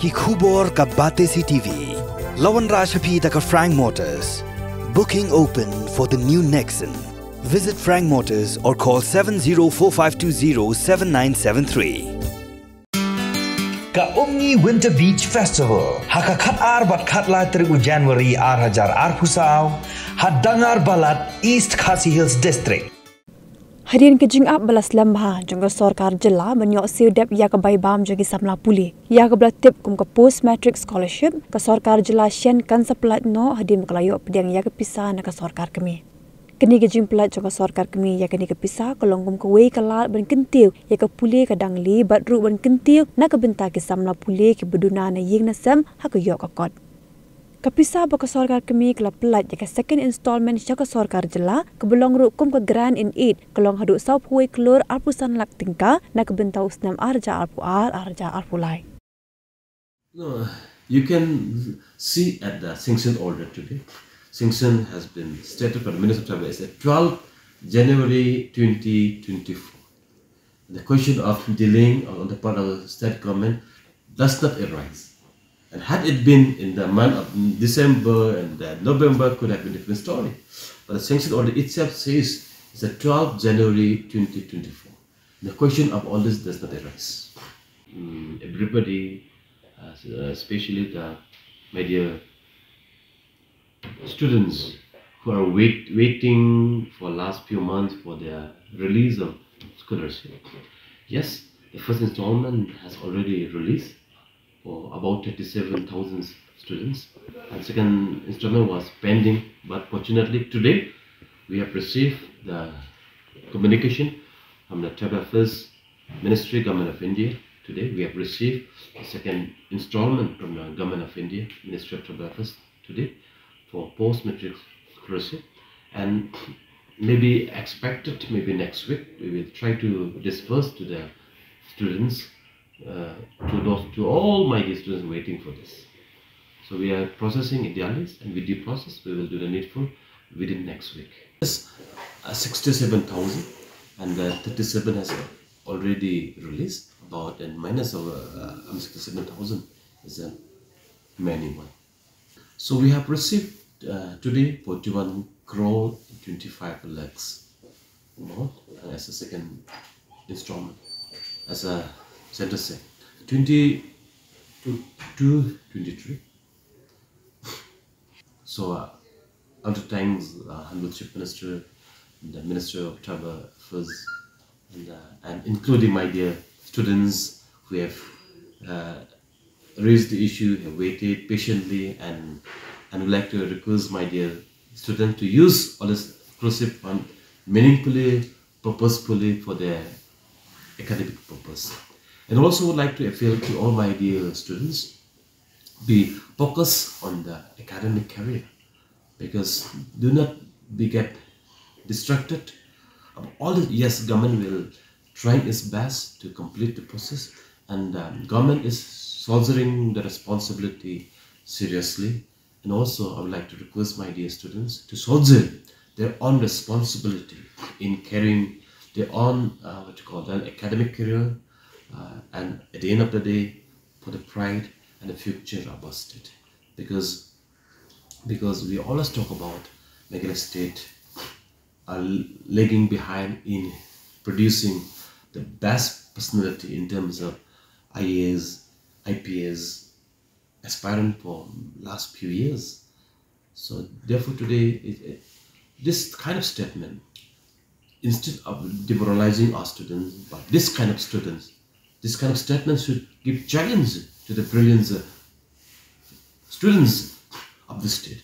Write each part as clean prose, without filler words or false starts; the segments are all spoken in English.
Ki khubor ka bate si TV. Lawan Rashaphi da ka Frank Motors. Booking open for the new Nexon. Visit Frank Motors or call 7045207973. Kmie Winter Beach Festival. Haka khat ar bat khat la 3 January 2008 pusau. Hadangar Balat East Khasi Hills District. Hadirin kejing ab balas lambha jangka Sorkar jela menyok siudep ya ke bai bam jagi Samla Pule. Ya ke belatip kum ke post matric scholarship ke Sorkar jela sien kan sepelat no hadirin kelayok pedang ya ke pisah nak ke Sorkar Kmie. Kini kejing pelat jangka Sorkar Kmie ya kini ke pisah ke longgum ke wei ke lat ban kentiu ya ke Pule ke dangli bat ru ban kentiu nak ke bentak ke Samla Pule ke beduna na ying nasam hak ke yok ke kot. Kapisah baka Sorkar Kmie kela pelat jika second installment jaka Sorkar jela kebelong rukum ke Grand in 8 kelong haduk sau puai Klur arpusan lak Tyngka nak kebentau senam arja Pulait. No, you can see at the sanction order today. Sanction has been stated by the Minister of Travel as 12 January 2024. The question of delaying on the part of the state government does not arise. And had it been in the month of December and November, could have been a different story. But the sanction order itself says it's the 12th January 2024. The question of all this does not arise. Everybody, especially the media students who are waiting for last few months for their release of scholarship. Yes, the first installment has already released for about 37,000 students, and second installment was pending, but fortunately today we have received the communication from the Tribal Affairs Ministry, Government of India. Today we have received the second installment from the Government of India, Ministry of Tribal Affairs today for post-matric scholarship, and maybe expected maybe next week we will try to disperse to the students, to all my dear students waiting for this. So we are processing idealists, and with due process we will do the needful within next week. This 67,000 and 37 has already released, about and minus of 67,000 is a many one. So we have received today 41 crore 25 lakhs amount as a second installment, as a center say 22 to 23. So under thanks Honorable Chief Minister, the Minister of Tribal Affairs, and including my dear students who have raised the issue, have waited patiently, and would like to request my dear students to use all this exclusive fund meaningfully, purposefully for their academic purpose. And also would like to appeal to all my dear students, be focused on the academic career, because do not get distracted. All the, yes, government will try its best to complete the process, and government is soldiering the responsibility seriously. And also I would like to request my dear students to soldier their own responsibility in carrying their own academic career, and at the end of the day, for the pride and the future of our state, because we always talk about Meghalaya state are lagging behind in producing the best personality in terms of IAS, IPS aspirant for last few years. So therefore today, this kind of statement, instead of demoralizing our students, but this kind of students, this kind of statement should give challenge to the brilliant students of the state.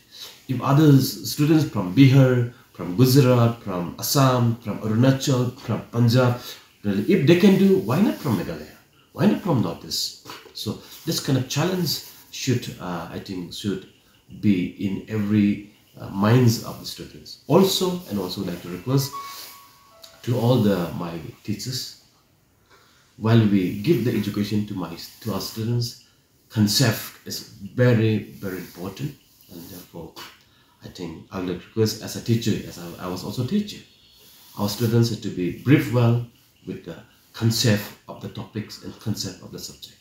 If other students from Bihar, from Gujarat, from Assam, from Arunachal, from Punjab, if they can do, why not from Meghalaya? Why not from Northeast? So this kind of challenge should, I think, should be in every minds of the students. Also, and also like to request to all my teachers, while we give the education to our students, concept is very, very important, and therefore I think I would like to request as a teacher, as I was also a teacher, our students have to be briefed well with the concept of the topics and concept of the subject.